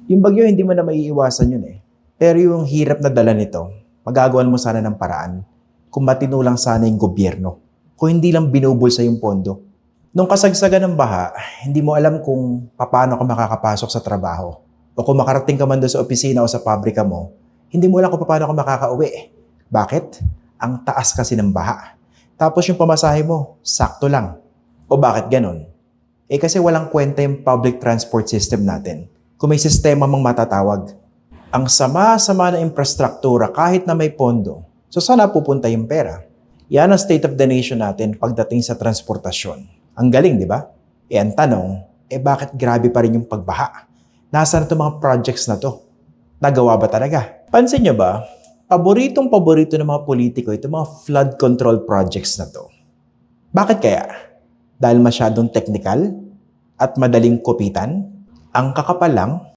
Yung bagyo, hindi mo na maiiwasan yun eh. Pero yung hirap na dala nito, magagawan mo sana ng paraan kung matino lang sana yung gobyerno. Kung hindi lang binubulsa yung pondo. Nung kasagsagan ng baha, hindi mo alam kung paano ka makakapasok sa trabaho. O kung makarating ka man doon sa opisina o sa pabrika mo, hindi mo alam kung paano ka makakauwi. Bakit? Ang taas kasi ng baha. Tapos yung pamasahe mo, sakto lang. O bakit ganon? Eh kasi walang kwenta yung public transport system natin. Kung may sistema mang matatawag. Ang sama-sama na infrastruktura kahit na may pondo. So saan pupunta yung pera? Yan ang state of the nation natin pagdating sa transportasyon. Ang galing, di ba? Eh ang tanong, bakit grabe pa rin yung pagbaha? Nasaan itong mga projects na to? Nagawa ba talaga? Pansin nyo ba, paboritong-paborito ng mga politiko itong mga flood control projects na to. Bakit kaya? Dahil masyadong technical at madaling kupitan? Ang kakapal lang,